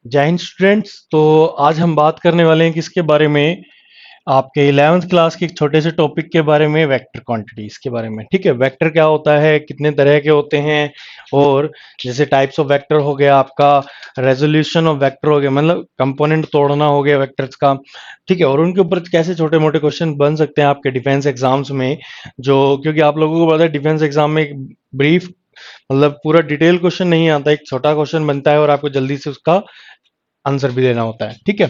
जय हिंद स्टूडेंट्स। तो आज हम बात करने वाले हैं किसके बारे में, आपके 11th क्लास के एक छोटे से टॉपिक के बारे में, वेक्टर क्वांटिटीज के बारे में। ठीक है, वेक्टर क्या होता है, कितने तरह के होते हैं, और जैसे टाइप्स ऑफ वेक्टर हो गया, आपका रेजोल्यूशन ऑफ वेक्टर हो गया, मतलब कंपोनेंट तोड़ना हो गया वेक्टर्स का। ठीक है, और उनके ऊपर कैसे छोटे मोटे क्वेश्चन बन सकते हैं आपके डिफेंस एग्जाम्स में, जो क्योंकि आप लोगों को पता है डिफेंस एग्जाम में एक ब्रीफ, मतलब पूरा डिटेल क्वेश्चन नहीं आता, एक छोटा क्वेश्चन बनता है और आपको जल्दी से उसका आंसर भी देना होता है। ठीक है,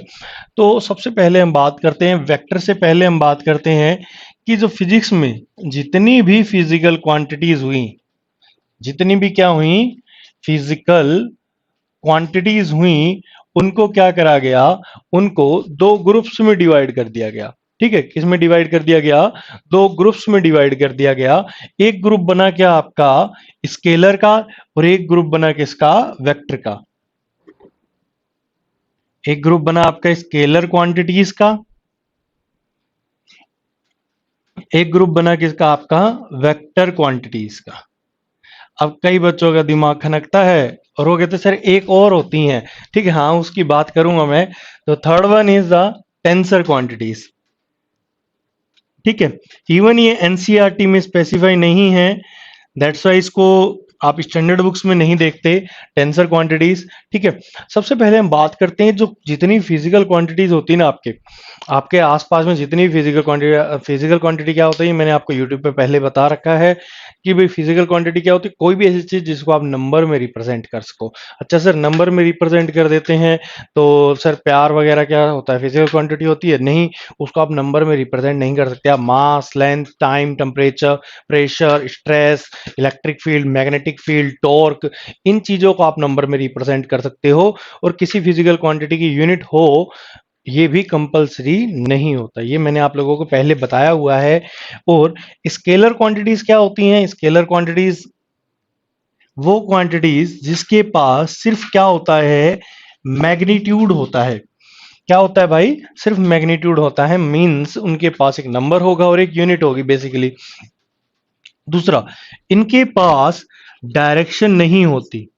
तो सबसे पहले हम बात करते हैं वेक्टर से पहले हम बात करते हैं कि जो फिजिक्स में जितनी भी फिजिकल क्वांटिटीज हुई, जितनी भी क्या हुई, फिजिकल क्वांटिटीज हुई, उनको क्या करा गया, उनको दो ग्रुप्स में डिवाइड कर दिया गया। ठीक है, किस में डिवाइड कर दिया गया, दो ग्रुप्स में डिवाइड कर दिया गया। एक ग्रुप बना क्या आपका स्केलर का, और एक ग्रुप बना किसका, वेक्टर का। एक ग्रुप बना आपका स्केलर क्वांटिटीज का, एक ग्रुप बना किसका, आपका वेक्टर क्वांटिटीज का। अब कई बच्चों का दिमाग खनकता है और वो कहते सर एक और होती हैं। ठीक है, हाँ उसकी बात करूंगा मैं। तो third one is the tensor quantities. ठीक है, इवन ये एनसीईआरटी में स्पेसिफाई नहीं है, दैट्स वाई इसको आप स्टैंडर्ड बुक्स में नहीं देखते टेंसर क्वांटिटीज। ठीक है, सबसे पहले हम बात करते हैं जो जितनी फिजिकल क्वांटिटीज होती है ना आपके आपके आसपास में, जितनी फिजिकल क्वांटिटी क्या होता है, ये मैंने आपको यूट्यूब पे पहले बता रखा है कि भाई फिजिकल क्वांटिटी क्या होती है, कोई भी ऐसी चीज जिसको आप नंबर में रिप्रेजेंट कर सको। अच्छा सर नंबर में रिप्रेजेंट कर देते हैं तो सर प्यार वगैरह क्या होता है, फिजिकल क्वांटिटी होती है? नहीं, उसको आप नंबर में रिप्रेजेंट नहीं कर सकते। आप mass, length, time, temperature, pressure, stress, electric field, magnetic field, torque, इन चीजों को आप नंबर में रिप्रेजेंट कर सकते हो। और किसी फिजिकल क्वांटिटी की यूनिट हो, ये भी कंपलसरी नहीं होता, ये मैंने आप लोगों को पहले बताया हुआ है। और स्केलर क्वांटिटीज क्या होती हैं, स्केलर क्वांटिटीज वो क्वांटिटीज जिसके पास सिर्फ क्या होता है, मैग्नीट्यूड होता है। क्या होता है भाई, सिर्फ मैग्नीट्यूड होता है, मींस उनके पास एक नंबर होगा और एक यूनिट होगी बेसिकली। दूसरा, इनके पास डायरेक्शन नहीं होती,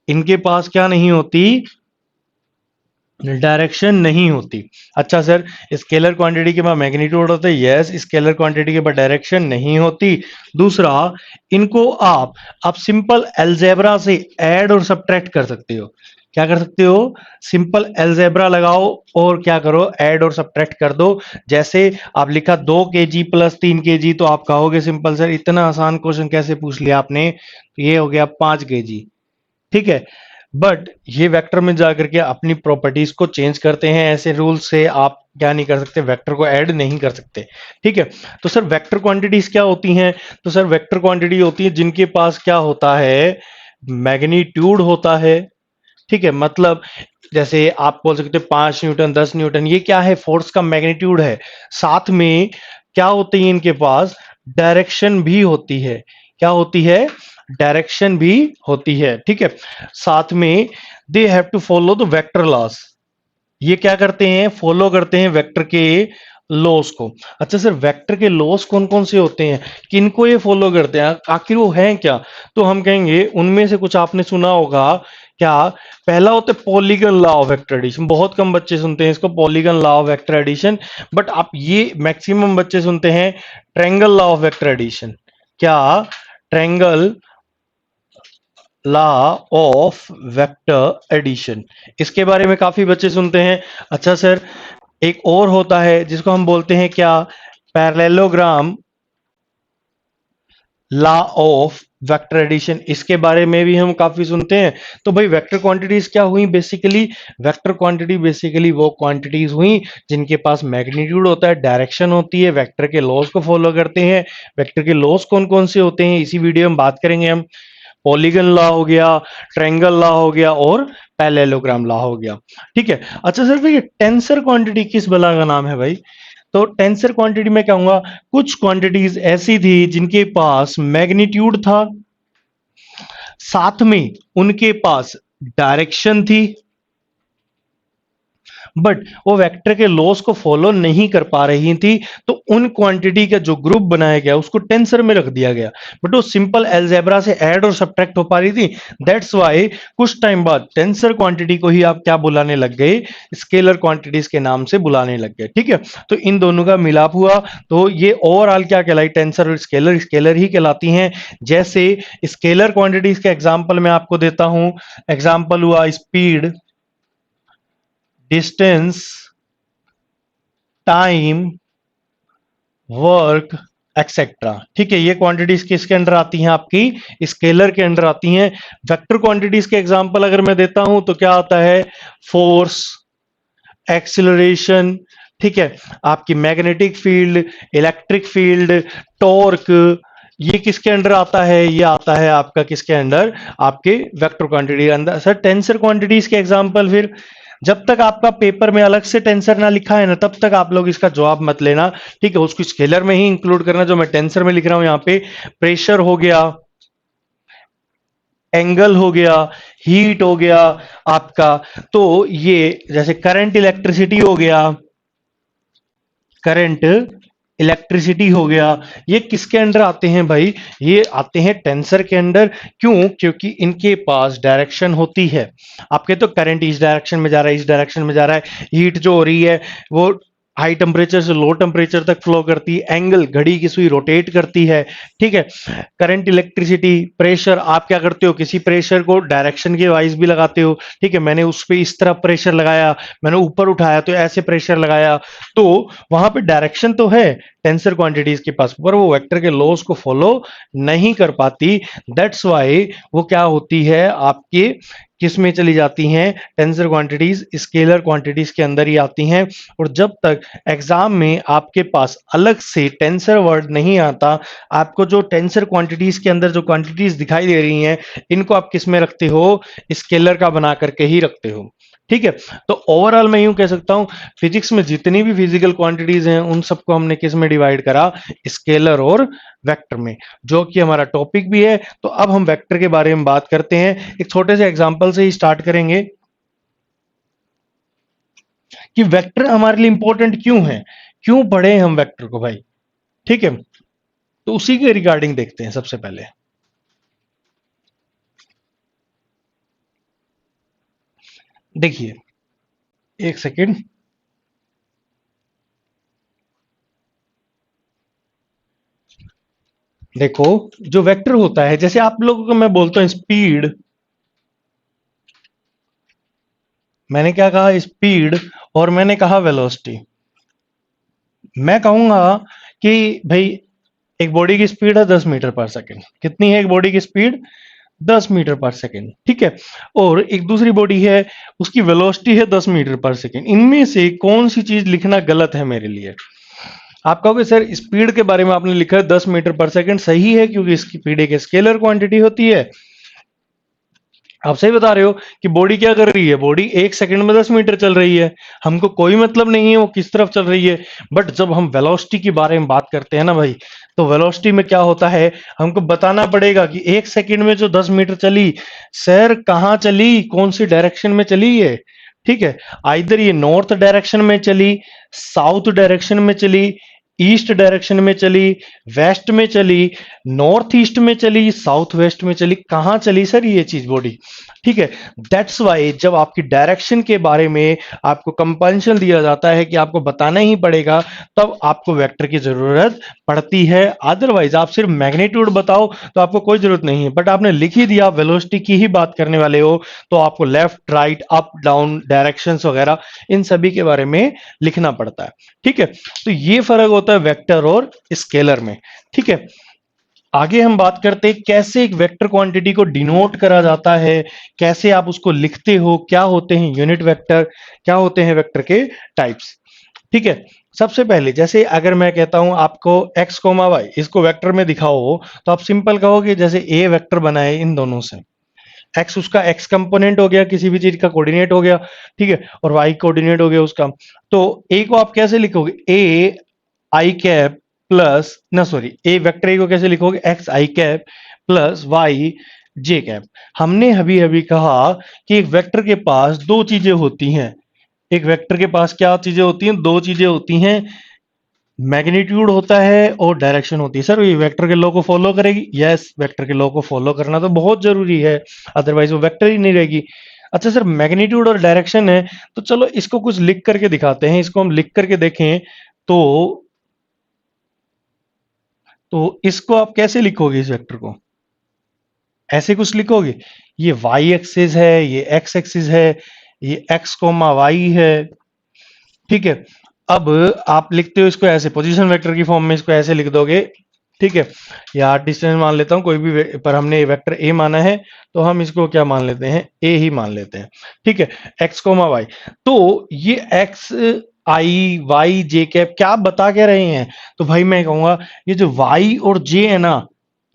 इनके पास क्या नहीं होती, डायरेक्शन नहीं होती। अच्छा सर स्केलर क्वांटिटी के पास मैग्नीट्यूड होता है, यस, स्केलर क्वांटिटी के पास डायरेक्शन नहीं होती। दूसरा, इनको आप सिंपल अलजेब्रा से ऐड और सब्ट्रैक्ट कर सकते हो। क्या कर सकते हो, सिंपल अलजेब्रा लगाओ और क्या करो, ऐड और सब्ट्रैक्ट कर दो। जैसे आप लिखा 2 kg प्लस 3 kg, तो आप कहोगे सिंपल सर इतना आसान क्वेश्चन कैसे पूछ लिया आपने, तो ये हो गया 5 kg। ठीक है, बट ये वेक्टर में जाकर के अपनी प्रॉपर्टीज को चेंज करते हैं, ऐसे रूल से आप क्या नहीं कर सकते, वेक्टर को ऐड नहीं कर सकते। ठीक है, तो सर वेक्टर क्वांटिटीज क्या होती हैं, तो सर वेक्टर क्वांटिटी होती है जिनके पास क्या होता है, मैग्नीट्यूड होता है। ठीक है, मतलब जैसे आप बोल सकते हो 5 न्यूटन, 10 न्यूटन, ये क्या है, फोर्स का मैग्नीट्यूड है। साथ में क्या होती है इनके पास, डायरेक्शन भी होती है। क्या होती है, डायरेक्शन भी होती है। ठीक है, साथ में they have to follow the vector laws, ये क्या करते हैं, फॉलो करते हैं वेक्टर के लॉस को। अच्छा सर वेक्टर के लॉस कौन कौन से होते हैं, किनको ये फॉलो करते हैं, आखिर वो हैं क्या? तो हम कहेंगे उनमें से कुछ आपने सुना होगा। क्या, पहला होता है polygon law of vector addition, बहुत कम बच्चे सुनते हैं इसको, polygon law of vector addition. But आप ये मैक्सिमम बच्चे सुनते हैं triangle law of vector addition. क्या, triangle law of vector addition, इसके बारे में काफी बच्चे सुनते हैं। अच्छा सर एक और होता है जिसको हम बोलते हैं क्या, parallelogram law of vector addition, इसके बारे में भी हम काफी सुनते हैं। तो भाई वेक्टर क्वांटिटीज क्या हुई बेसिकली, वेक्टर क्वांटिटी बेसिकली वो क्वांटिटीज हुई जिनके पास मैग्नीट्यूड होता है, डायरेक्शन होती है, वेक्टर के लॉज को फॉलो करते हैं। वेक्टर के लॉज कौन कौन से होते हैं इसी वीडियो में बात करेंगे हम। पॉलीगन लॉ हो गया, ट्रायंगल लॉ हो गया, और पैरेललोग्राम लॉ हो गया। ठीक है, अच्छा सर ये टेंसर क्वांटिटी किस बला का नाम है भाई, तो टेंसर क्वांटिटी में कहूंगा कुछ क्वांटिटीज ऐसी थी जिनके पास मैग्नीट्यूड था, साथ में उनके पास डायरेक्शन थी, बट वो वेक्टर के लॉस को फॉलो नहीं कर पा रही थी, तो उन क्वांटिटी का जो ग्रुप बनाया गया उसको टेंसर में रख दिया गया, बट वो सिंपल अलजेब्रा से ऐड और सब्ट्रैक्ट हो पा रही थी। दैट्स वाई कुछ टाइम बाद टेंसर क्वांटिटी को ही आप क्या बुलाने लग गए, स्केलर क्वांटिटीज के नाम से बुलाने लग गए। ठीक है, तो इन दोनों का मिलाप हुआ, तो ये ओवरऑल क्या कहलाई, टेंसर और स्केलर स्केलर ही कहलाती हैं। जैसे स्केलर क्वांटिटीज के एग्जांपल मैं आपको देता हूं, एग्जांपल हुआ speed, distance, time, work, etcetera. ठीक है, ये क्वांटिटीज किसके अंडर आती हैं, आपकी स्केलर के अंडर आती हैं। वेक्टर क्वांटिटीज के एग्जांपल अगर मैं देता हूं तो क्या आता है, फोर्स, एक्सिलरेशन, ठीक है, आपकी magnetic field, electric field, torque, ये किसके अंडर आता है, ये आता है आपका किसके अंडर, आपके वेक्टर क्वांटिटी के अंदर। सर टेंसर क्वांटिटीज के एग्जांपल, फिर जब तक आपका पेपर में अलग से टेंसर ना लिखा है ना, तब तक आप लोग इसका जवाब मत लेना। ठीक है, उसको स्केलर में ही इंक्लूड करना, जो मैं टेंसर में लिख रहा हूं यहाँ पे, प्रेशर हो गया, एंगल हो गया, हीट हो गया आपका, तो ये जैसे करंट इलेक्ट्रिसिटी हो गया, करंट इलेक्ट्रिसिटी हो गया, ये किसके अंडर आते हैं भाई, ये आते हैं टेंसर के अंडर। क्यों, क्योंकि इनके पास डायरेक्शन होती है। आपके तो करंट इस डायरेक्शन में जा रहा है, इस डायरेक्शन में जा रहा है, हीट जो हो रही है वो हाई टेम्परेचर से लो टेम्परेचर तक फ्लो करती है, एंगल घड़ी की सुई रोटेट करती है। ठीक है, करंट, इलेक्ट्रिसिटी, प्रेशर, आप क्या करते हो, किसी प्रेशर को डायरेक्शन के वाइज भी लगाते हो। ठीक है, मैंने उस पर इस तरफ प्रेशर लगाया, मैंने ऊपर उठाया तो ऐसे प्रेशर लगाया, तो वहां पे डायरेक्शन तो है टेंसर क्वांटिटीज के पास, पर वो वेक्टर के लॉस को फॉलो नहीं कर पाती। दैट्स वाई वो क्या होती है, आपके किस में चली जाती हैं, टेंसर क्वांटिटीज स्केलर क्वांटिटीज के अंदर ही आती हैं। और जब तक एग्जाम में आपके पास अलग से टेंसर वर्ड नहीं आता, आपको जो टेंसर क्वांटिटीज के अंदर जो क्वांटिटीज दिखाई दे रही हैं, इनको आप किस में रखते हो, स्केलर का बना करके ही रखते हो। ठीक है, तो ओवरऑल मैं यूं कह सकता हूं, फिजिक्स में जितनी भी फिजिकल क्वांटिटीज हैं उन सबको हमने किस में डिवाइड करा, स्केलर और वेक्टर में, जो कि हमारा टॉपिक भी है। तो अब हम वेक्टर के बारे में बात करते हैं, एक छोटे से एग्जांपल से ही स्टार्ट करेंगे कि वेक्टर हमारे लिए इंपॉर्टेंट क्यों है, क्यों पढ़े हम वेक्टर को भाई। ठीक है, तो उसी के रिगार्डिंग देखते हैं सबसे पहले। देखिए, एक सेकेंड, देखो जो वेक्टर होता है, जैसे आप लोगों को मैं बोलता हूं स्पीड, मैंने क्या कहा, स्पीड, और मैंने कहा वेलोसिटी। मैं कहूंगा कि भाई एक बॉडी की स्पीड है 10 मीटर पर सेकंड, कितनी है एक बॉडी की स्पीड, 10 मीटर पर सेकंड। ठीक है, और एक दूसरी बॉडी है, उसकी वेलोसिटी है 10 मीटर पर सेकंड। इनमें से कौन सी चीज लिखना गलत है मेरे लिए। आप कहोगे सर स्पीड के बारे में आपने लिखा है 10 मीटर पर सेकंड, सही है, क्योंकि स्पीड एक स्केलर क्वांटिटी होती है। आप सही बता रहे हो कि बॉडी क्या कर रही है, बॉडी एक सेकंड में 10 मीटर चल रही है, हमको कोई मतलब नहीं है वो किस तरफ चल रही है। बट जब हम वेलोसिटी के बारे में बात करते हैं ना भाई, तो वेलोसिटी में क्या होता है, हमको बताना पड़ेगा कि एक सेकंड में जो 10 मीटर चली, सर कहाँ चली, कौन सी डायरेक्शन में चली है। ठीक है, आइदर ये नॉर्थ डायरेक्शन में चली, साउथ डायरेक्शन में चली, ईस्ट डायरेक्शन में चली, वेस्ट में चली, नॉर्थ ईस्ट में चली, साउथ वेस्ट में चली, कहां चली सर ये चीज बॉडी। ठीक है, दैट्स वाई जब आपकी डायरेक्शन के बारे में आपको कंपल्शन दिया जाता है कि आपको बताना ही पड़ेगा, तब आपको वेक्टर की जरूरत पड़ती है। अदरवाइज आप सिर्फ मैग्नीट्यूड बताओ तो आपको कोई जरूरत नहीं है, बट आपने लिख ही दिया वेलोसिटी की ही बात करने वाले हो, तो आपको left, right, up, down, directions वगैरह इन सभी के बारे में लिखना पड़ता है। ठीक है, तो ये फर्क होता है वेक्टर और स्केलर में। ठीक है, आगे हम बात करते हैं कैसे एक वेक्टर क्वांटिटी को डिनोट करा जाता है, कैसे आप उसको लिखते हो, क्या होते हैं यूनिट वेक्टर, क्या होते हैं वेक्टर के टाइप्स। ठीक है, सबसे पहले जैसे अगर मैं कहता हूं आपको x कोमा वाई इसको वेक्टर में दिखाओ, तो आप सिंपल कहोगे जैसे ए वेक्टर बनाए इन दोनों से, एक्स उसका एक्स कंपोनेंट हो गया, किसी भी चीज का कोऑर्डिनेट हो गया। ठीक है, और वाई कोऑर्डिनेट हो गया उसका। तो ए को आप कैसे लिखोगे, ए आई कैप प्लस, ना सॉरी, ए वेक्टर ए को कैसे लिखोगे, एक्स आई cap plus Y J cap. हमने अभी अभी कहा कि एक वेक्टर के पास दो चीजें होती हैं, एक वेक्टर के पास क्या चीजें होती हैं, दो चीजें होती हैं, मैग्नीट्यूड होता है और डायरेक्शन होती है। सर ये वेक्टर के लॉ को फॉलो करेगी? यस, वेक्टर के लॉ को फॉलो करना तो बहुत जरूरी है, अदरवाइज वो वेक्टर ही नहीं रहेगी। अच्छा सर, मैग्नीट्यूड और डायरेक्शन है, तो चलो इसको कुछ लिख करके दिखाते हैं। इसको हम लिख करके देखें तो इसको आप कैसे लिखोगे? इस वेक्टर को ऐसे कुछ लिखोगे? ये वाई एक्सिस है, ये एक्स एक्सिस है, ये एक्स कोमा वाई है, ठीक है। अब आप लिखते हो इसको ऐसे, पोजीशन वेक्टर की फॉर्म में इसको ऐसे लिख दोगे, ठीक है। या डिस्टेंस मान लेता हूं कोई भी पर हमने वेक्टर ए माना है, तो हम इसको क्या मान लेते हैं? ए ही मान लेते हैं, ठीक है। एक्स कोमा वाई, तो ये एक्स आई वाई जे कैप क्या आप बता क्या रहे हैं? तो भाई मैं कहूंगा ये जो वाई और जे है ना,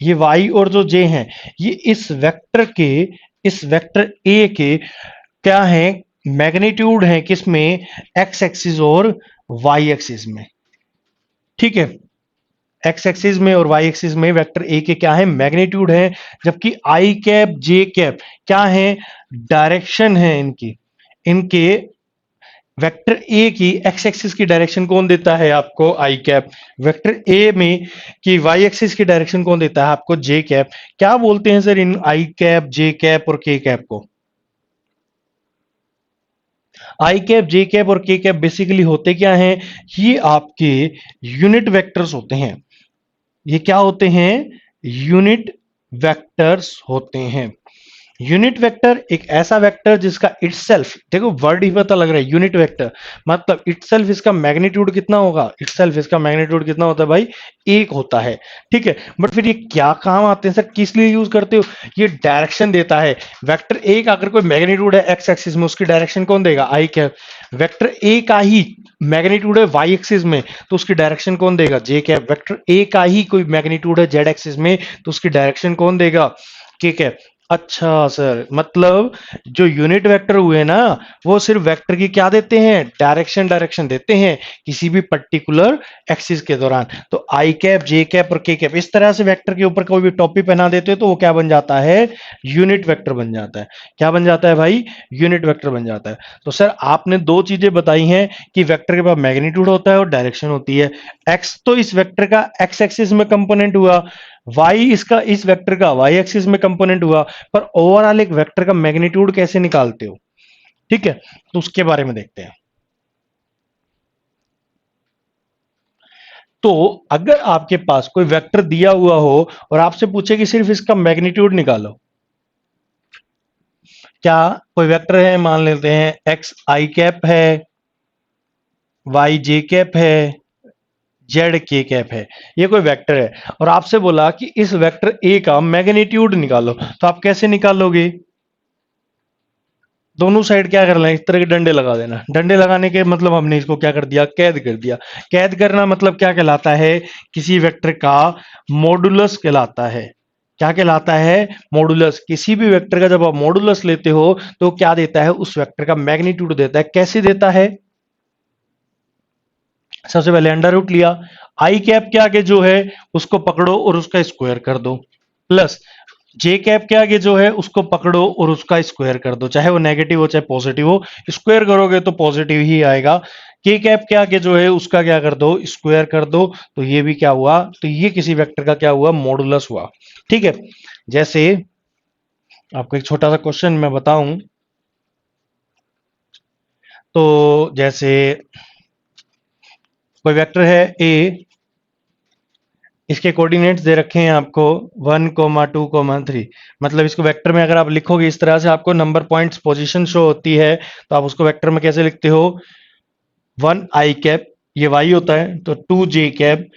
ये वाई और जो जे हैं, ये इस वेक्टर ए के क्या है? मैग्नीट्यूड है किसमें? एक्स एक्सिस और वाई एक्सिस में, ठीक है। एक्स एक्सिस में और वाई एक्सिस में वेक्टर ए के क्या है? मैग्नीट्यूड है। जबकि आई कैप जे कैप क्या है? डायरेक्शन है इनकी। इनके वेक्टर ए की एक्स एक्सिस की डायरेक्शन कौन देता है आपको? आई कैप। वेक्टर ए में की वाई एक्सिस की डायरेक्शन कौन देता है आपको? जे कैप। क्या बोलते हैं सर इन आई कैप जे कैप और के कैप को? आई कैप जे कैप और के कैप बेसिकली होते क्या हैं? ये आपके यूनिट वेक्टर्स होते हैं। ये क्या होते हैं? यूनिट वेक्टर्स होते हैं। यूनिट वेक्टर एक ऐसा वेक्टर जिसका इटसेल्फ, देखो वर्ड ही पता लग रहा है, यूनिट वेक्टर मतलब इटसेल्फ इसका मैग्नीट्यूड कितना होगा? इटसेल्फ इसका मैग्नीट्यूड कितना होता है भाई? एक होता है, ठीक है। बट फिर ये क्या काम आते हैं सर, किस लिए यूज करते हो? ये डायरेक्शन देता है। वेक्टर ए का अगर कोई मैग्नीट्यूड है एक्स एक्सिस में, उसकी डायरेक्शन कौन देगा? आई कैप। वेक्टर ए का ही मैग्नीट्यूड है वाई एक्सिस में, तो उसकी डायरेक्शन कौन देगा? जे कैप। वेक्टर ए का ही कोई मैग्नीट्यूड है जेड एक्सिस में, तो उसकी डायरेक्शन कौन देगा? के कैप। अच्छा सर, मतलब जो यूनिट वेक्टर हुए ना, वो सिर्फ वेक्टर की क्या देते हैं? डायरेक्शन देते हैं किसी भी पर्टिकुलर एक्सिस के दौरान। तो आई कैप जे कैप और के कैप इस तरह से वेक्टर के ऊपर कोई भी टॉपिक पहना देते हो तो वो क्या बन जाता है? यूनिट वेक्टर बन जाता है। क्या बन जाता है भाई? यूनिट वेक्टर बन जाता है। तो सर आपने दो चीजें बताई हैं कि वेक्टर के पास मैग्नीट्यूड होता है और डायरेक्शन होती है। एक्स तो इस वेक्टर का एक्स एक्सिस में कंपोनेंट हुआ, वाई इसका इस वेक्टर का वाई एक्सिस में कंपोनेंट हुआ, पर ओवरऑल एक वेक्टर का मैग्नीट्यूड कैसे निकालते हो? ठीक है, तो उसके बारे में देखते हैं। तो अगर आपके पास कोई वेक्टर दिया हुआ हो और आपसे पूछे कि सिर्फ इसका मैग्नीट्यूड निकालो, क्या कोई वेक्टर है, मान लेते हैं एक्स आई कैप है, वाई जे कैप है, जेड के कैप है, ये कोई वेक्टर है और आपसे बोला कि इस वेक्टर ए का मैग्नीट्यूड निकालो, तो आप कैसे निकालोगे? दोनों साइड क्या कर लें, इस तरह के डंडे लगा देना। डंडे लगाने के मतलब हमने इसको क्या कर दिया? कैद कर दिया। कैद करना मतलब क्या कहलाता है? किसी वेक्टर का मॉडुलस कहलाता है। क्या कहलाता है? मॉडुलस। किसी भी वेक्टर का जब आप मॉडुलस लेते हो तो क्या देता है? उस वेक्टर का मैग्नीट्यूड देता है। कैसे देता है? सबसे पहले अंडर रूट लिया, आई कैप के आगे जो है उसको पकड़ो और उसका स्क्वायर कर दो, प्लस जे कैप के आगे जो है उसको पकड़ो और उसका स्क्वायर कर दो, चाहे वो नेगेटिव हो चाहे पॉजिटिव हो, स्क्वायर करोगे तो पॉजिटिव ही आएगा। के कैप के आगे जो है उसका क्या कर दो? स्क्वायर कर दो। तो ये भी क्या हुआ? तो ये किसी वेक्टर का क्या हुआ? मॉडुलस हुआ। ठीक है, जैसे आपको एक छोटा सा क्वेश्चन मैं बताऊं, तो जैसे कोई वेक्टर है ए, इसके कोऑर्डिनेट्स दे रखे हैं आपको 1,2,3। मतलब इसको वेक्टर में अगर आप लिखोगे इस तरह से, आपको नंबर पॉइंट्स पोजीशन शो होती है, तो आप उसको वेक्टर में कैसे लिखते हो? 1 आई कैप, ये वाई होता है, तो 2 जे कैप,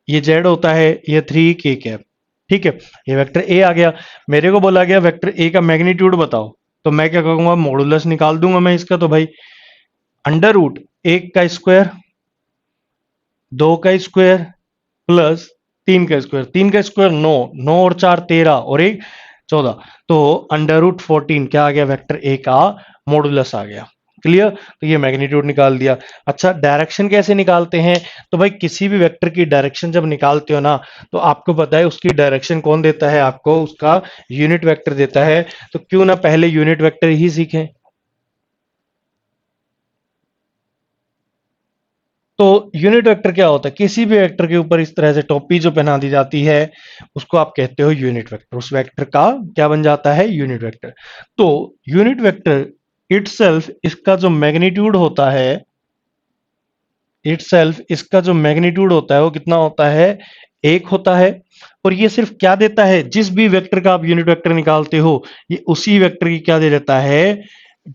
ये जेड होता है, ये 3 के कैप। ठीक है, ये वेक्टर ए आ गया। मेरे को बोला गया वेक्टर ए का मैग्नीट्यूड बताओ, तो मैं क्या करूंगा? मॉडुलस निकाल दूंगा मैं इसका। तो भाई अंडर रूट 1 का स्क्वायर, 2 का स्क्वायर, प्लस 3 का स्क्वायर। 3 का स्क्वायर 9, 9 और 4 13 और 1 14, तो अंडर रूट 14 क्या आ गया? वेक्टर ए का मॉडुलस आ गया। क्लियर? तो ये मैग्नीट्यूड निकाल दिया। अच्छा, डायरेक्शन कैसे निकालते हैं? तो भाई किसी भी वेक्टर की डायरेक्शन जब निकालते हो ना, तो आपको पता है उसकी डायरेक्शन कौन देता है? आपको उसका यूनिट वेक्टर देता है। तो क्यों ना पहले यूनिट वेक्टर ही सीखें। तो यूनिट वेक्टर क्या होता है? किसी भी वेक्टर के ऊपर इस तरह से टोपी जो पहना दी जाती है उसको आप कहते हो यूनिट वेक्टर। उस वेक्टर का क्या बन जाता है? Unit vector. तो यूनिट वेक्टर इटसेल्फ, इसका जो मैग्नीट्यूड होता है, इटसेल्फ इसका जो मैग्नीट्यूड होता है वो कितना होता है? एक होता है। और ये सिर्फ क्या देता है? जिस भी वेक्टर का आप यूनिट वेक्टर निकालते हो ये उसी वेक्टर की क्या दे देता है?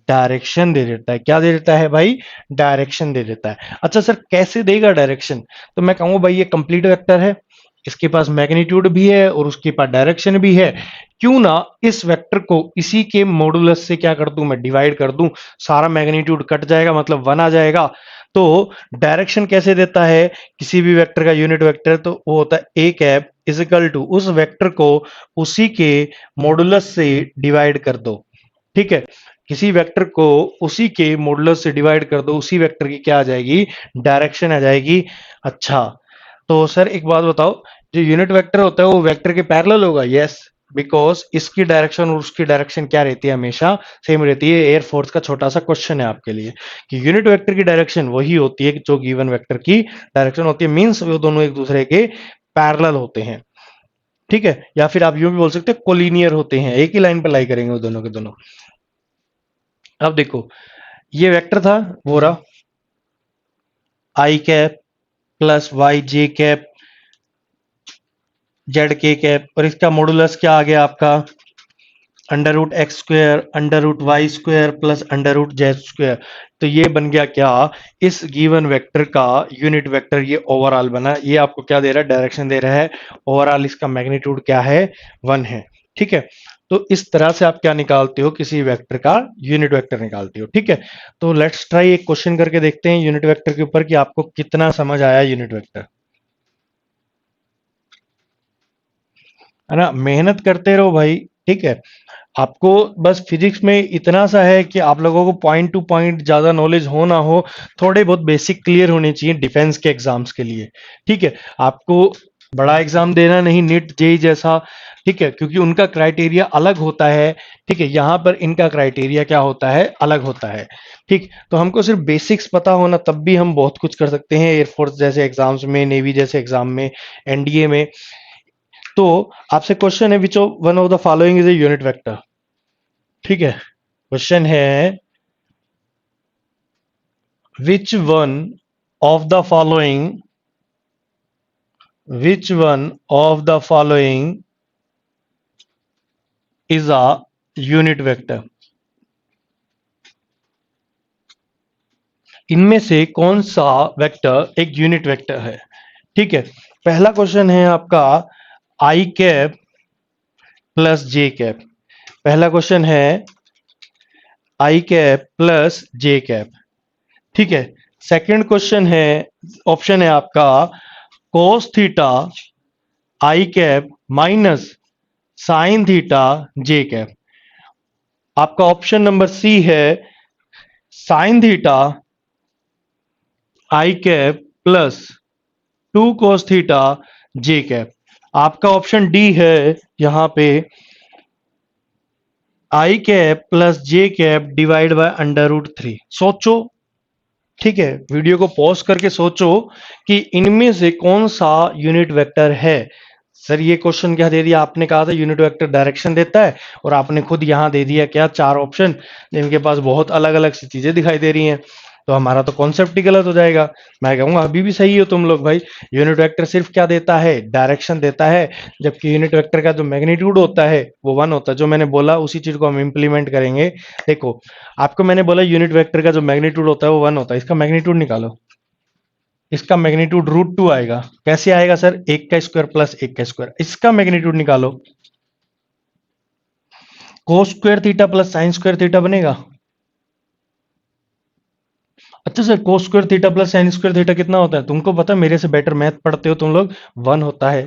डायरेक्शन दे देता है। क्या दे देता है भाई? डायरेक्शन दे देता है। अच्छा सर कैसे देगा डायरेक्शन? तो मैं कहूंगा भाई ये कंप्लीट वेक्टर है, इसके पास मैग्नीट्यूड भी है और उसके पास डायरेक्शन भी है। क्यों ना इस वेक्टर को इसी के मॉडुलस से क्या कर दूं? मैं डिवाइड कर दूं। सारा मैग्नीट्यूड कट जाएगा, मतलब 1 आ जाएगा। तो डायरेक्शन कैसे देता है किसी भी वेक्टर का यूनिट वेक्टर? तो वो होता है a cap is equal to उस वेक्टर को उसी के मॉडुलस से डिवाइड कर दो। ठीक है, किसी वेक्टर को उसी के मॉडुलस से डिवाइड कर दो, उसी वेक्टर की क्या आ जाएगी? डायरेक्शन आ जाएगी। अच्छा, तो सर एक बात बताओ, जो यूनिट वेक्टर होता है वो वेक्टर के पैरेलल होगा? यस, बिकॉज इसकी डायरेक्शन और उसकी डायरेक्शन क्या रहती है? हमेशा सेम रहती है। एयरफोर्स का छोटा सा क्वेश्चन है आपके लिए कि यूनिट वेक्टर की डायरेक्शन वही होती है जो गिवन वेक्टर की डायरेक्शन होती है, मींस वो दोनों एक दूसरे के पैरेलल होते हैं। ठीक है, या फिर आप यूं भी बोल सकते हैं कोलिनियर होते हैं, एक ही लाइन पर लाई करेंगे वो दोनों के दोनों। अब देखो ये वेक्टर था, वो रहा I cap plus Y J cap Z K cap, और इसका मॉडुलस क्या आ गया आपका? Under root X square under root Y square plus under root Z square. तो ये बन गया क्या? इस गिवन वेक्टर का यूनिट वेक्टर ये ओवरऑल बना। ये आपको क्या दे रहा है? डायरेक्शन दे रहा है। ओवरऑल इसका मैग्नीट्यूड क्या है? 1 है। ठीक है, तो इस तरह से आप क्या निकालते हो? किसी वेक्टर का यूनिट वेक्टर निकालते हो। ठीक है, तो लेट्स ट्राई एक क्वेश्चन करके देखते हैं यूनिट वेक्टर के ऊपर कि आपको कितना समझ आया यूनिट वेक्टर, है ना? मेहनत करते रहो भाई। ठीक है, आपको बस फिजिक्स में इतना सा है कि आप लोगों को पॉइंट टू पॉइंट ज्यादा नॉलेज हो ना हो, थोड़े बहुत बेसिक क्लियर होने चाहिए डिफेंस के एग्जाम्स के लिए। ठीक है, आपको बड़ा एग्जाम देना नहीं, नीट जेई जैसा। ठीक है, क्योंकि उनका क्राइटेरिया अलग होता है। ठीक है, यहाँ पर इनका क्राइटेरिया क्या होता है? अलग होता है। ठीक, तो हमको सिर्फ बेसिक्स पता होना तब भी हम बहुत कुछ कर सकते हैं एयरफोर्स जैसे एग्जाम्स में, नेवी जैसे एग्जाम में, एनडीए में। तो आपसे क्वेश्चन है which one of the following is a unit vector. ठीक है, क्वेश्चन है which one of the following, which one of the following is a unit vector? इनमें से कौन सा वेक्टर एक यूनिट वेक्टर है? ठीक है, पहला क्वेश्चन है आपका I cap plus J cap. पहला क्वेश्चन है I cap plus J cap. ठीक है, सेकंड क्वेश्चन है, ऑप्शन है आपका cos theta I cap minus sine theta J cap. आपका ऑप्शन नंबर सी है sine theta I cap plus 2 cos theta J cap. आपका ऑप्शन डी है यहां पे I cap plus J cap divide by under root 3। सोचो, ठीक है, video को पॉज करके सोचो कि इनमें से कौन सा यूनिट वेक्टर है। सर ये क्वेश्चन क्या दे दिया? आपने कहा था यूनिट वेक्टर डायरेक्शन देता है, और आपने खुद यहां दे दिया क्या? 4 ऑप्शन, जिनके पास बहुत अलग अलग सी चीजें दिखाई दे रही हैं। तो हमारा तो कॉन्सेप्ट ही गलत हो जाएगा। मैं कहूंगा अभी भी सही हो तुम लोग भाई। यूनिट वेक्टर सिर्फ क्या देता है? डायरेक्शन देता है, जबकि यूनिट वेक्टर का जो मैग्नीट्यूड होता है वो 1 होता है। जो मैंने बोला उसी चीज को हम इंप्लीमेंट करेंगे। देखो, आपको मैंने बोला यूनिट वेक्टर का जो मैग्नीट्यूड होता है वो 1 होता है। इसका मैग्नीट्यूड निकालो। इसका मैग्नीट्यूड √2 आएगा। कैसे आएगा सर? 1 का स्क्वायर प्लस 1 का स्क्वायर। इसका मैग्नीट्यूड निकालो। Cos square theta plus sine square theta बनेगा। अच्छा sir, cos square theta plus sine square theta कितना होता है? तुमको पता है, मेरे से बेटर मैथ पढ़ते हो तुम लोग। 1 होता है।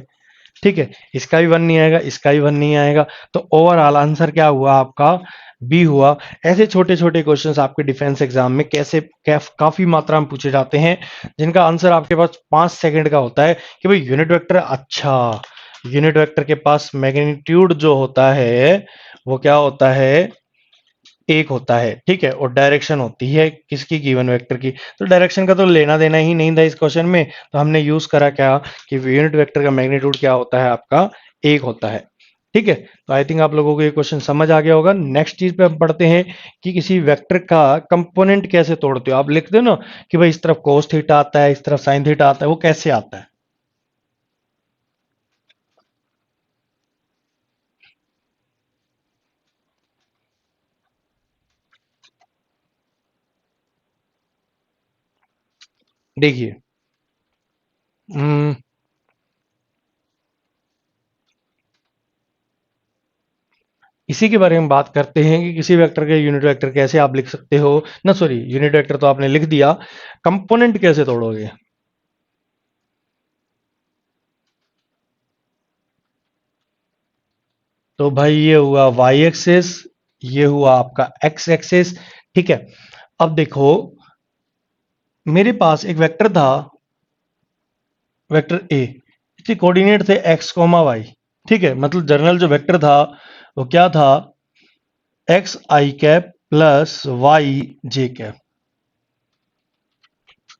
ठीक है, इसका भी 1 नहीं आएगा, इसका भी 1 नहीं आएगा। तो ओवरऑल आंसर क्या हुआ आपका? बी हुआ। ऐसे छोटे छोटे क्वेश्चंस आपके डिफेंस एग्जाम में कैसे काफी मात्रा में पूछे जाते हैं, जिनका आंसर आपके पास 5 सेकंड का होता है कि भाई यूनिट वेक्टर। अच्छा, यूनिट वेक्टर के पास मैग्नीट्यूड जो होता है वो क्या होता है? एक होता है, ठीक है, और डायरेक्शन होती है किसकी, गिवन वेक्टर की। तो डायरेक्शन का तो लेना देना ही नहीं था इस क्वेश्चन में, तो हमने यूज करा क्या कि यूनिट वेक्टर का मैग्नीट्यूड क्या होता है आपका, एक होता है। ठीक है, तो आई थिंक आप लोगों को ये क्वेश्चन समझ आ गया होगा। नेक्स्ट चीज पे हम पढ़ते हैं कि किसी वेक्टर का कंपोनेंट कैसे तोड़ते हो। आप लिखते हो ना कि भाई इस तरफ कोस थीटा आता है, इस तरफ साइन थीटा आता है, वो कैसे आता है। देखिए, हम्म, इसी के बारे में बात करते हैं कि किसी वेक्टर के यूनिट वेक्टर कैसे आप लिख सकते हो ना, सॉरी यूनिट वेक्टर तो आपने लिख दिया, कंपोनेंट कैसे तोड़ोगे। तो भाई ये हुआ वाई एक्सिस, ये हुआ आपका एक्स एक्सिस। ठीक है, अब देखो मेरे पास एक वेक्टर था, वेक्टर ए, इसके कोऑर्डिनेट थे एक्स कोमा वाई। ठीक है, मतलब जनरल जो वेक्टर था वो क्या था, एक्स आई cap plus Y J cap.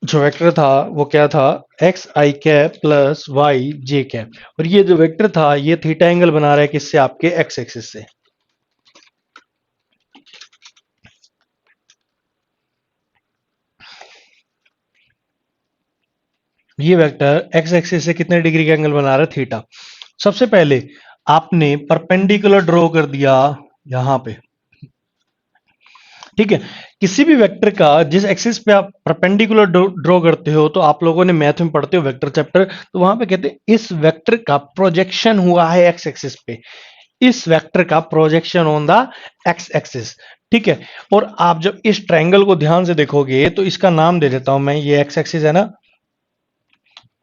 जो वेक्टर था वो क्या था, एक्स आई cap plus Y J cap. और ये जो वेक्टर था ये थीटा एंगल बना रहा है किससे, आपके एक्स एक्सिस से। ये वेक्टर एक्स एक्सिस से कितने डिग्री का एंगल बना रहा है, थीटा। सबसे पहले आपने परपेंडिकुलर ड्रॉ कर दिया यहां पे। ठीक है, किसी भी वेक्टर का जिस एक्सिस पे आप परपेंडिकुलर ड्रॉ करते हो, तो आप लोगों ने मैथ में पढ़ते हो वेक्टर चैप्टर, तो वहां पे कहते हैं इस वेक्टर का प्रोजेक्शन हुआ है एक्स एक्सिस पे, इस वेक्टर का projection on the x axis. ठीक है, और आप जब इस ट्रायंगल को ध्यान से देखोगे तो इसका नाम दे देता हूं मैं, ये एक्स एक्सिस है ना,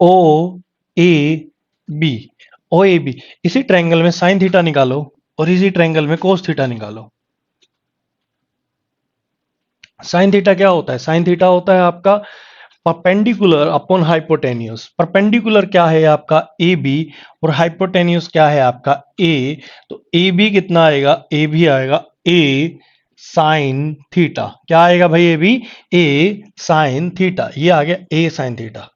O A B, O A B. इसी ट्रायंगल में साइन थीटा निकालो और इसी ट्रायंगल में कोस थीटा निकालो। साइन थीटा क्या होता है, साइन थीटा होता है आपका परपेंडिकुलर अपॉन हाइपोटेन्यूस। परपेंडिकुलर क्या है आपका ए बी, और हाइपोटेन्यूस क्या है आपका ए। तो ए बी कितना आएगा, ए बी आएगा ए साइन थीटा। क्या आएगा भाई, A B A sine theta, ये आ गया ए साइन थीटा।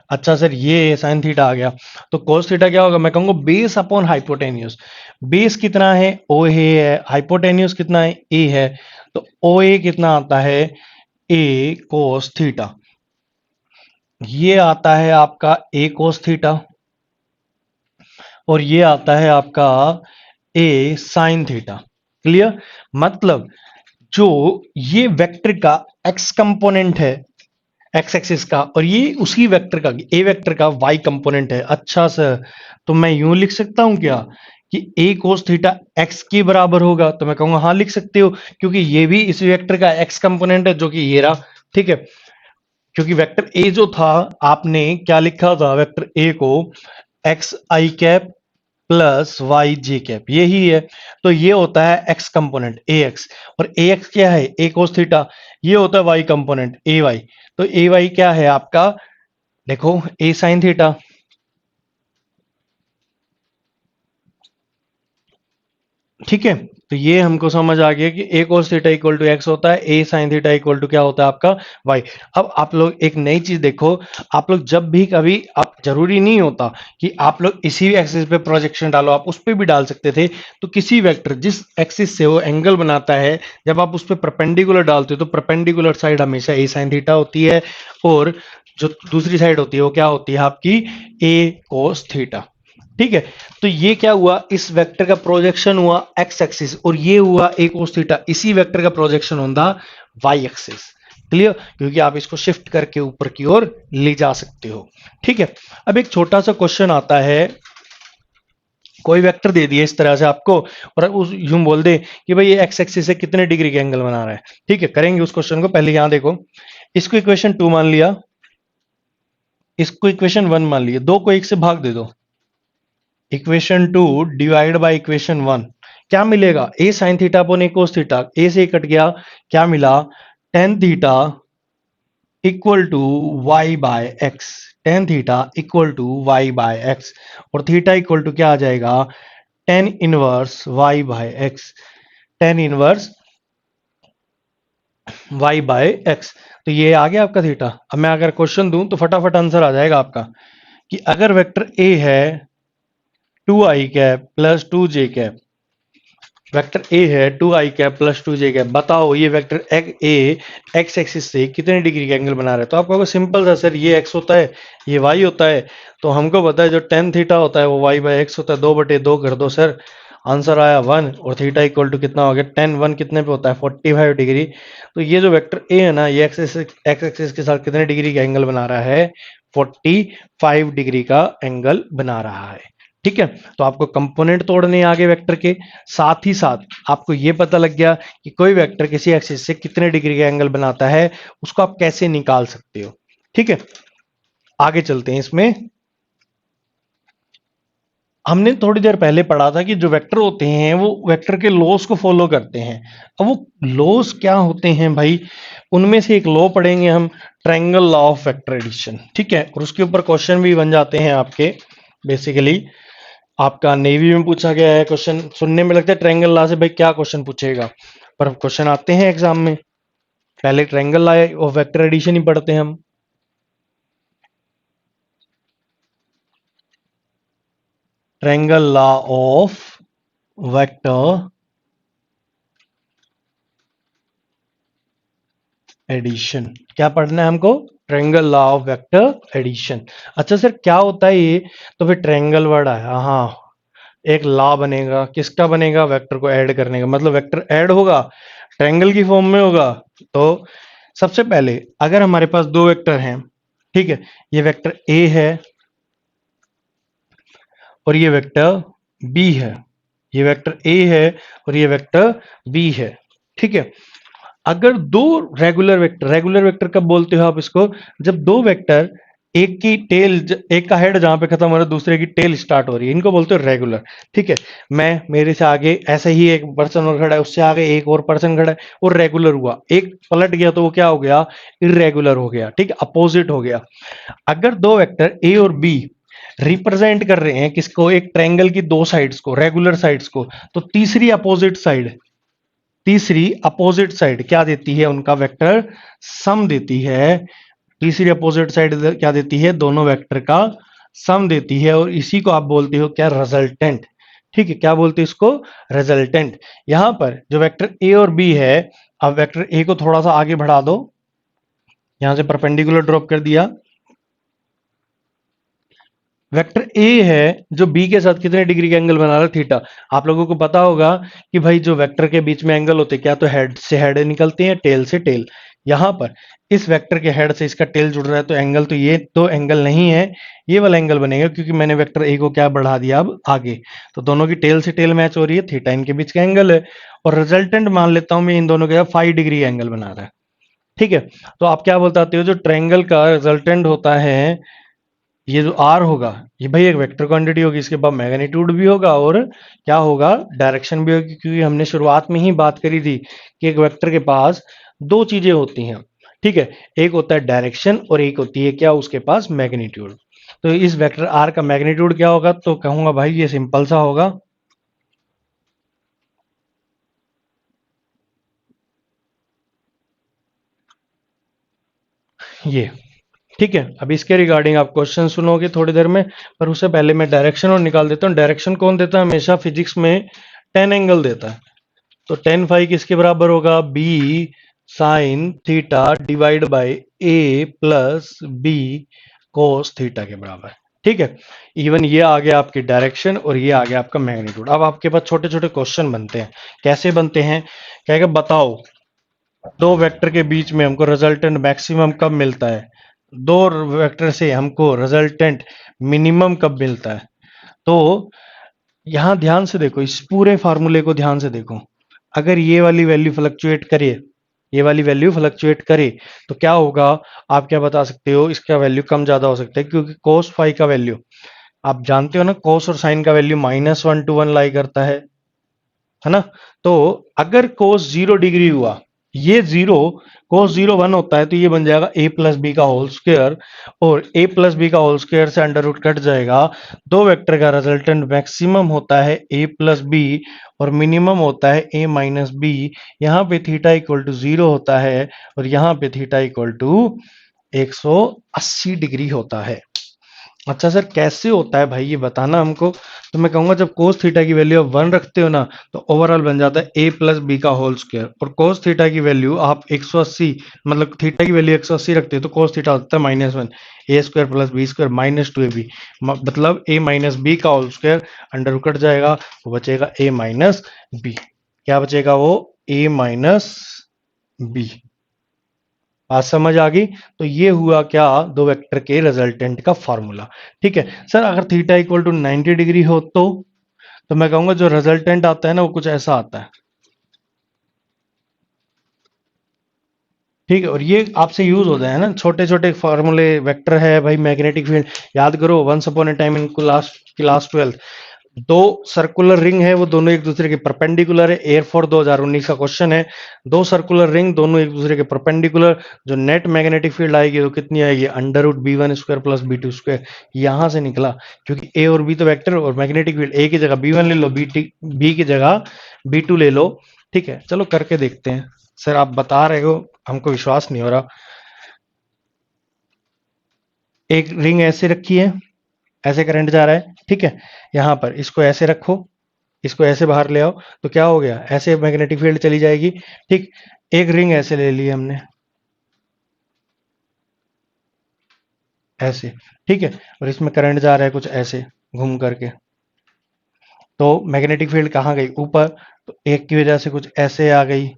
अच्छा सर ये साइन थीटा आ गया, तो कोस थीटा क्या होगा, मैं कहूंगा बेस अपॉन हाइपोटेन्यूस। बेस कितना है, ओ है, हाइपोटेन्यूस कितना है, ए है। तो ओ ए कितना आता है, ए कोस थीटा। ये आता है आपका ए कोस थीटा, और ये आता है आपका ए साइन थीटा। क्लियर, मतलब जो ये वेक्टर का एक्स कंपोनेंट है, एक्स एक्सिस का, और ये उसी वेक्टर का, ए वेक्टर का वाई कंपोनेंट है। अच्छा सर, तो मैं यूं लिख सकता हूं क्या कि ए कोस थीटा एक्स के बराबर होगा, तो मैं कहूंगा हाँ लिख सकते हो, क्योंकि ये भी इस वेक्टर का एक्स कंपोनेंट है जो कि ये रहा। ठीक है, क्योंकि वेक्टर ए जो था, आपने क्या लिखा था वेक्टर ए को, एक्स आई cap plus Y J cap, यही है। तो ये होता है एक्स कंपोनेंट ए एक्स, और ए एक्स क्या है, ए कोस थीटा। ये होता है वाई कंपोनेंट ए वाई। तो ए वाई क्या है आपका, देखो ए साइन थीटा। ठीक है, तो ये हमको समझ आ गया कि A cos theta equal to X होता है, A sine theta equal to क्या होता है आपका वाई। अब आप लोग एक नई चीज देखो, आप लोग जब भी कभी, आप जरूरी नहीं होता कि आप लोग इसी एक्सिस पे प्रोजेक्शन डालो, आप उस पर भी डाल सकते थे। तो किसी वेक्टर जिस एक्सिस से वो एंगल बनाता है, जब आप उस पर परपेंडिकुलर डालते हो तो परपेंडिकुलर साइड हमेशा ए साइन थीटा होती है, और जो दूसरी साइड होती है वो क्या होती है आपकी, ए कोस थीटा। ठीक है, तो ये क्या हुआ, इस वेक्टर का प्रोजेक्शन हुआ एक्स एक्सिस, और ये हुआ एक कोस थीटा, इसी वेक्टर का प्रोजेक्शन होता वाई एक्सिस। क्लियर, क्योंकि आप इसको शिफ्ट करके ऊपर की ओर ले जा सकते हो। ठीक है, अब एक छोटा सा क्वेश्चन आता है, कोई वेक्टर दे दिए इस तरह से आपको, और उस यूं बोल दे कि भाई ये एक्स एक्सिस से कितने डिग्री के एंगल बना रहा है। ठीक है, करेंगे उस क्वेश्चन को, पहले यहां देखो, इसको इक्वेशन 2 मान लिया, इसको इक्वेशन 1 मान लिया, दो को एक से भाग दे दो, इक्वेशन 2 डिवाइड बाय इक्वेशन 1, क्या मिलेगा, A sine theta upon A cos theta, A से कट गया, क्या मिला, tan theta equal to Y by X. Tan theta equal to Y by X, और थीटा इक्वल टू क्या आ जाएगा, tan inverse Y by X. Tan inverse Y by X. तो ये आ गया आपका थीटा। अब मैं अगर क्वेश्चन दूं तो फटाफट आंसर आ जाएगा आपका कि अगर वेक्टर ए है 2i cap plus 2j cap, vector A है 2i cap plus 2j cap, बताओ ये वेक्टर ए एक्स एक्सिस से कितने डिग्री का एंगल बना रहा है। तो आपको अगर सिंपल सा सर ये एक्स होता है ये वाई होता है, तो हमको पता है जो टेन थीटा होता है वो वाई बाय एक्स होता है, 2/2 कर दो सर, आंसर आया 1। और थीटा इक्वल टू कितना हो गया, टेन, 1 कितने पे होता है 45 डिग्री। तो ये जो वेक्टर ए है ना, ये एक्स एक्सिस के साथ कितने डिग्री का एंगल बना रहा है, 45 डिग्री का एंगल बना रहा है। ठीक है, तो आपको कंपोनेंट तोड़ने आ गए वेक्टर के, साथ ही साथ आपको ये पता लग गया कि कोई वेक्टर किसी एक्सिस से कितने डिग्री का एंगल बनाता है, उसको आप कैसे निकाल सकते हो। ठीक है, आगे चलते हैं। इसमें हमने थोड़ी देर पहले पढ़ा था कि जो वेक्टर होते हैं वो वेक्टर के लॉस को फॉलो करते हैं। अब वो लॉस क्या होते हैं भाई, उनमें से एक लॉ पढ़ेंगे हम, triangle law of vector addition. ठीक है, और उसके ऊपर क्वेश्चन भी बन जाते हैं आपके। बेसिकली आपका नेवी में पूछा गया है क्वेश्चन, सुनने में लगता है ट्रायंगल लॉ से भाई क्या क्वेश्चन पूछेगा, पर क्वेश्चन आते हैं एग्जाम में। पहले triangle law of vector addition ही पढ़ते हैं हम। Triangle law of vector addition, क्या पढ़ना है हमको, triangle law of vector addition. अच्छा सर क्या होता है ये, तो फिर ट्रायंगल वर्ड आया, हाँ एक लॉ बनेगा, किसका बनेगा, वेक्टर को ऐड करने का, मतलब वेक्टर ऐड होगा ट्रायंगल की फॉर्म में होगा। तो सबसे पहले अगर हमारे पास दो वेक्टर हैं, ठीक है, ये वेक्टर ए है और ये वेक्टर बी है, ये वेक्टर ए है और ये वेक्टर बी है। ठीक है, अगर दो रेगुलर वेक्टर कब बोलते हो आप इसको, जब दो वेक्टर एक की टेल, एक का हेड जहां पे खत्म हो रहा है दूसरे की टेल स्टार्ट हो रही है, इनको बोलते हो रेगुलर। ठीक है, मैं मेरे से आगे ऐसे ही एक पर्सन और खड़ा है, उससे आगे एक और पर्सन खड़ा है, वो रेगुलर हुआ, एक पलट गया तो वो क्या हो गया, इरेगुलर हो गया। ठीक है, अपोजिट हो गया। अगर दो वेक्टर ए और बी रिप्रेजेंट कर रहे हैं किसको, एक ट्रायंगल की दो साइड्स को, रेगुलर साइड्स को, तो तीसरी अपोजिट साइड क्या देती है, उनका वेक्टर सम देती है। तीसरी अपोजिट साइड क्या देती है, दोनों वेक्टर का सम देती है, और इसी को आप बोलते हो क्या, रिजल्टेंट। ठीक है, क्या बोलते हैं इसको, रिजल्टेंट। यहां पर जो वेक्टर ए और बी है, अब वेक्टर ए को थोड़ा सा आगे बढ़ा दो, यहां से परपेंडिकुलर ड्रॉप कर दिया, वेक्टर ए है जो बी के साथ कितने डिग्री का एंगल बना रहा है, थीटा। आप लोगों को पता होगा कि भाई जो वेक्टर के बीच में एंगल होते हैं, क्या तो हेड से हेड निकलते हैं, टेल से टेल। यहां पर इस वेक्टर के हेड से इसका टेल जुड़ रहा है, तो एंगल तो ये तो एंगल नहीं है, ये वाला एंगल बनेगा, क्योंकि मैंने वेक्टर ए को क्या बढ़ा दिया अब आगे, तो दोनों की टेल से टेल मैच हो रही है, थीटा इनके बीच का एंगल है। और रिजल्टेंट मान लेता हूं मैं इन दोनों के 5 डिग्री एंगल बना रहा है। ठीक है, तो आप क्या बताते हो, जो ट्रायंगल का रिजल्टेंट होता है, ये जो आर होगा, ये भाई एक वेक्टर क्वांटिटी होगी, इसके बाद मैग्नीट्यूड भी होगा और क्या होगा, डायरेक्शन भी होगी, क्योंकि हमने शुरुआत में ही बात करी थी कि एक वेक्टर के पास दो चीजें होती हैं। ठीक है, एक होता है डायरेक्शन और एक होती है क्या, उसके पास मैग्नीट्यूड। तो इस वेक्टर आर का मैग्नीट्यूड क्या होगा, तो कहूंगा भाई ये सिंपल सा होगा, ये। ठीक है, अब इसके रिगार्डिंग आप क्वेश्चन सुनोगे थोड़ी देर में, पर उससे पहले मैं डायरेक्शन और निकाल देता हूँ। डायरेक्शन कौन देता है, हमेशा फिजिक्स में टेन एंगल देता है। तो टेन फाइव किसके बराबर होगा, B sine theta divide by A plus B cos theta के बराबर। ठीक है, इवन ये आ गया आपकी डायरेक्शन और ये आ गया आपका मैग्नीट्यूड। अब आपके पास छोटे छोटे क्वेश्चन बनते हैं, कैसे बनते हैं, कहेगा बताओ दो वेक्टर के बीच में हमको रिजल्टेंट मैक्सिमम कब मिलता है, दो वेक्टर से हमको रिजल्टेंट मिनिमम कब मिलता है। तो यहां ध्यान से देखो, इस पूरे फार्मूले को ध्यान से देखो, अगर ये वाली वैल्यू फ्लक्चुएट करे, ये वाली वैल्यू फ्लक्चुएट करे, तो क्या होगा, आप क्या बता सकते हो, इसका वैल्यू कम ज्यादा हो सकता है, क्योंकि कोस फाई का वैल्यू आप जानते हो ना, कोस और साइन का वैल्यू -1 to 1 लाई करता है ना। तो अगर कोस 0 डिग्री हुआ, ये जीरो cos जीरो 1 होता है तो ये बन जाएगा a प्लस बी का होल स्क्वायर, और a प्लस बी का होल स्क्वायर से अंडर रूट कट जाएगा। दो वेक्टर का रिजल्टेंट मैक्सिमम होता है a प्लस बी और मिनिमम होता है a माइनस बी। यहाँ पे थीटा इक्वल टू 0 होता है और यहाँ पे थीटा इक्वल टू 180 डिग्री होता है। अच्छा सर कैसे होता है भाई ये बताना हमको। तो मैं कहूंगा जब कोस थीटा की वैल्यू आप 1 रखते हो ना तो ओवरऑल बन जाता है a प्लस बी का होल स्क्वायर, और कोस थीटा की वैल्यू आप 180 मतलब थीटा की वैल्यू 180 रखते हो तो कोस थीटा होता है -1 a square plus B square minus 2ab, मतलब a माइनस बी का होल स्क्वायर अंडर कट जाएगा तो बचेगा a माइनस बी। क्या बचेगा वो a माइनस बी। बात समझ आ गई। तो ये हुआ क्या दो वेक्टर के रिजल्टेंट का फॉर्मूला। ठीक है सर अगर थीटा इक्वल टू 90 डिग्री हो तो मैं कहूंगा जो रिजल्टेंट आता है ना वो कुछ ऐसा आता है। ठीक है और ये आपसे यूज होता है ना, छोटे छोटे फॉर्मूले वेक्टर है भाई, मैग्नेटिक फील्ड याद करो once upon a time in class 12 दो सर्कुलर रिंग है वो दोनों एक दूसरे के परपेंडिकुलर है, एयरफोर्स 2019 का क्वेश्चन है। दो सर्कुलर रिंग दोनों एक दूसरे के परपेंडिकुलर, जो नेट मैग्नेटिक फील्ड आएगी वो कितनी आएगी under root B one square plus B two square. यहां से निकला क्योंकि ए और बी तो वेक्टर और मैग्नेटिक फील्ड ए की जगह बी वन ले लो, बी की जगह बी टू ले लो। ठीक है चलो करके देखते हैं। सर आप बता रहे हो हमको विश्वास नहीं हो रहा। एक रिंग ऐसे रखी है, ऐसे करंट जा रहा है, ठीक है यहां पर इसको ऐसे रखो, इसको ऐसे बाहर ले आओ तो क्या हो गया ऐसे मैग्नेटिक फील्ड चली जाएगी। ठीक एक रिंग ऐसे ले ली हमने ऐसे, ठीक है और इसमें करंट जा रहा है कुछ ऐसे घूम करके, तो मैग्नेटिक फील्ड कहाँ गई ऊपर, तो एक की वजह से कुछ ऐसे आ गई।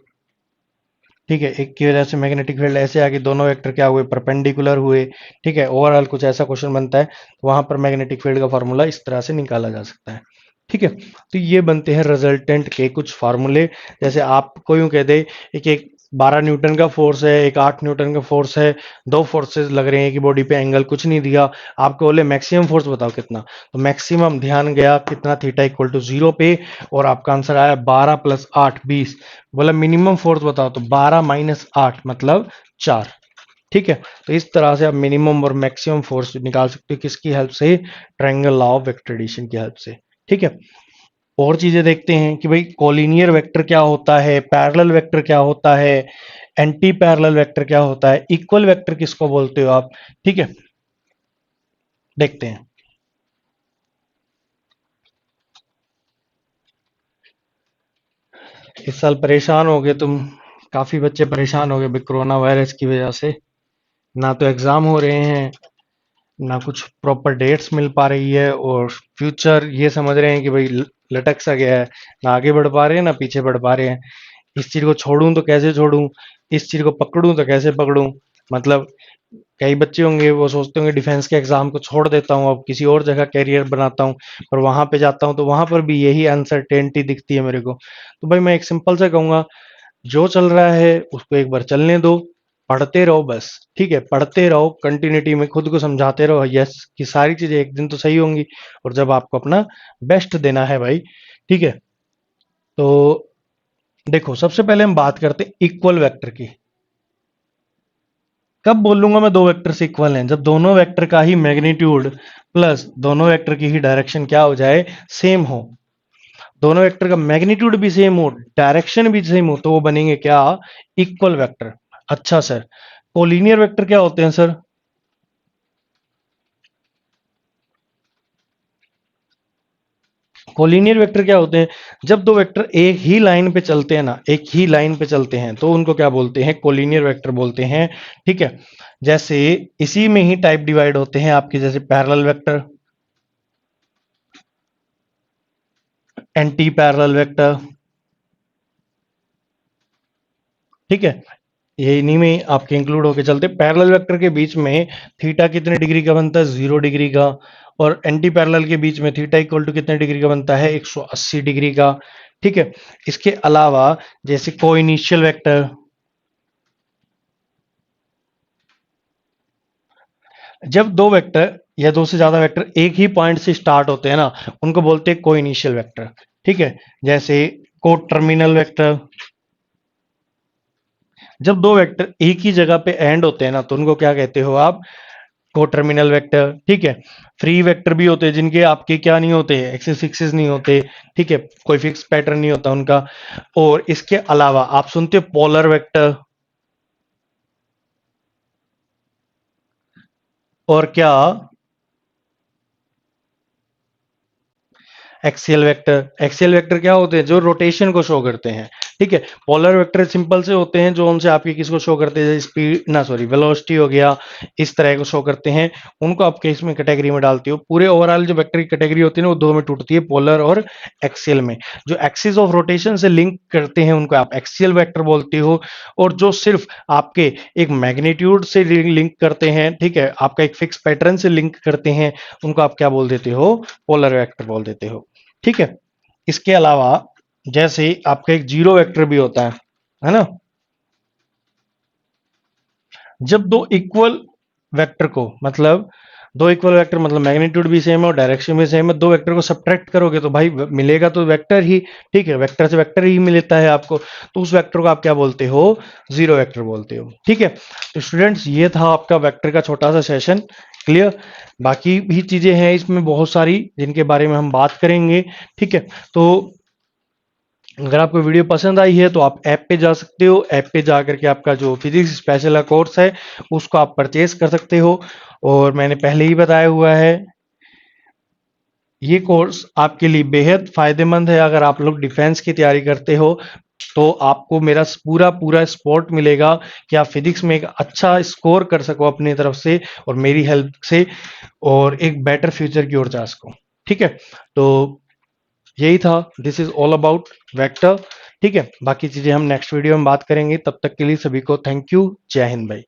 ठीक है एक की वजह से मैग्नेटिक फील्ड ऐसे आ गई, दोनों वेक्टर क्या हुए परपेंडिकुलर हुए। ठीक है ओवरऑल कुछ ऐसा क्वेश्चन बनता है तो वहां पर मैग्नेटिक फील्ड का फॉर्मूला इस तरह से निकाला जा सकता है। ठीक है तो ये बनते हैं रिजल्टेंट के कुछ फार्मूले। जैसे आपको यूं कह दे एक एक 12 न्यूटन का फोर्स है, एक 8 न्यूटन का फोर्स है, दो फोर्सेस लग रहे हैं कि बॉडी पे एंगल कुछ नहीं दिया, आपको बोले मैक्सिमम फोर्स बताओ कितना, तो मैक्सिमम ध्यान गया कितना थीटा इक्वल टू 0 पे और आपका आंसर आया 12 प्लस 8 20। बोला मिनिमम फोर्स बताओ तो 12 माइनस 8 मतलब 4। ठीक है तो इस तरह से आप मिनिमम और मैक्सिमम फोर्स निकाल सकते हो किसकी हेल्प से, triangle law of vector addition की हेल्प से। ठीक है और चीजें देखते हैं कि भाई कोलिनियर वेक्टर क्या होता है, पैरेलल वेक्टर क्या होता है, एंटी पैरेलल वेक्टर क्या होता है, इक्वल वेक्टर किसको बोलते हो आप। ठीक है देखते हैं। इस साल परेशान हो गए तुम, काफी बच्चे परेशान हो गए भाई कोरोना वायरस की वजह से, ना तो एग्जाम हो रहे हैं ना कुछ प्रॉपर डेट्स मिल पा रही है, और फ्यूचर ये समझ रहे हैं कि भाई लटक सा गया है, ना आगे बढ़ पा रहे हैं ना पीछे बढ़ पा रहे हैं। इस चीज को छोड़ूं तो कैसे छोड़ूं, इस चीज को पकड़ूं तो कैसे पकड़ूं। मतलब कई बच्चे होंगे वो सोचते होंगे डिफेंस के एग्जाम को छोड़ देता हूँ अब किसी और जगह कैरियर बनाता हूँ, पर वहां पे जाता हूँ तो वहां पर भी यही अनसर्टेनिटी दिखती है मेरे को। तो भाई मैं एक सिंपल से कहूंगा जो चल रहा है उसको एक बार चलने दो, पढ़ते रहो बस। ठीक है पढ़ते रहो कंटिन्यूटी में, खुद को समझाते रहो यस कि सारी चीजें एक दिन तो सही होंगी, और जब आपको अपना बेस्ट देना है भाई। ठीक है तो देखो सबसे पहले हम बात करते हैं इक्वल वेक्टर की। कब बोलूंगा मैं दो वेक्टर से इक्वल हैं, जब दोनों वेक्टर का ही मैग्नीट्यूड प्लस दोनों वेक्टर की ही डायरेक्शन क्या हो जाए सेम हो, दोनों वेक्टर का मैग्नीट्यूड भी सेम हो डायरेक्शन भी सेम हो तो वो बनेंगे क्या इक्वल वेक्टर। अच्छा सर कोलिनियर वेक्टर क्या होते हैं सर। कोलिनियर वेक्टर क्या होते हैं, जब दो वेक्टर एक ही लाइन पे चलते हैं ना, एक ही लाइन पे चलते हैं तो उनको क्या बोलते हैं कोलिनियर वेक्टर बोलते हैं। ठीक है जैसे इसी में ही टाइप डिवाइड होते हैं आपके, जैसे parallel vector, anti parallel vector. ठीक है ये इन्हीं में आपके इंक्लूड होके चलते। पैरेलल वेक्टर के बीच में थीटा कितने डिग्री का बनता है 0 डिग्री का, और एंटी पैरेलल के बीच में थीटा इक्वल टू कितने डिग्री का बनता है 180 डिग्री का। ठीक है इसके अलावा जैसे कोइनिशियल वेक्टर, जब दो वेक्टर या दो से ज्यादा वेक्टर एक ही पॉइंट से स्टार्ट होते हैं ना उनको बोलते हैं कोइनिशियल वेक्टर। ठीक है जैसे को टर्मिनल वेक्टर, जब दो वेक्टर एक ही जगह पे एंड होते हैं ना तो उनको क्या कहते हो आप, को टर्मिनल वेक्टर। ठीक है, फ्री वेक्टर भी होते हैं जिनके आपके क्या नहीं होते, एक्सिस फिक्सेस नहीं होते। ठीक है, कोई फिक्स पैटर्न नहीं होता उनका। और इसके अलावा आप सुनते हो पोलर वेक्टर, और क्या एक्सियल वेक्टर। एक्सियल वेक्टर क्या होते हैं, जो रोटेशन को शो करते हैं। ठीक है, पोलर वेक्टर सिंपल से होते हैं जो उनसे आपकी किसको शो करते हैं, स्पीड ना सॉरी वेलोसिटी हो गया, इस तरह को शो करते हैं। उनको आप किस में कैटेगरी में डालते हो, पूरे ओवरऑल जो वेक्टर की कैटेगरी होती है ना वो दो में टूटती है, पोलर और एक्सियल में। जो एक्सिस ऑफ रोटेशन से लिंक करते हैं उनको आप एक्सियल वेक्टर बोलते हो, और जो सिर्फ आपके एक मैग्नीट्यूड से लिंक करते हैं, ठीक है, आपका एक फिक्स पैटर्न से लिंक करते हैं, उनको आप क्या बोल देते हो, पोलर वेक्टर बोल देते हो। ठीक है, इसके अलावा जैसे आपका एक जीरो वेक्टर भी होता है ना। जब दो इक्वल वेक्टर को मतलब दो इक्वल वेक्टर मतलब मैग्नीट्यूड भी सेम है और डायरेक्शन भी सेम है, दो वेक्टर को सब्ट्रैक्ट करोगे तो भाई मिलेगा तो वेक्टर ही। ठीक है, वेक्टर से वेक्टर ही मिलता है आपको, तो उस वेक्टर को आप क्या बोलते हो, जीरो वेक्टर बोलते हो। ठीक है, तो स्टूडेंट्स ये था आपका वेक्टर का छोटा सा सेशन। क्लियर, बाकी भी चीजें हैं इसमें बहुत सारी जिनके बारे में हम बात करेंगे। ठीक है, तो अगर आपको वीडियो पसंद आई है तो आप ऐप पे जा सकते हो, ऐप पे जा करके आपका जो फिजिक्स स्पेशल का कोर्स है उसको आप परचेज कर सकते हो। और मैंने पहले ही बताया हुआ है, ये कोर्स आपके लिए बेहद फायदेमंद है। अगर आप लोग डिफेंस की तैयारी करते हो तो आपको मेरा पूरा पूरा सपोर्ट मिलेगा कि आप फिजिक्स में एक अच्छा स्कोर कर सको अपनी तरफ से और मेरी हेल्प से, और एक बेटर फ्यूचर की ओर जा सको। ठीक है, तो यही था, this is all about vector. ठीक है, बाकी चीजें हम नेक्स्ट वीडियो में बात करेंगे, तब तक के लिए सभी को थैंक यू, जय हिंद भाई।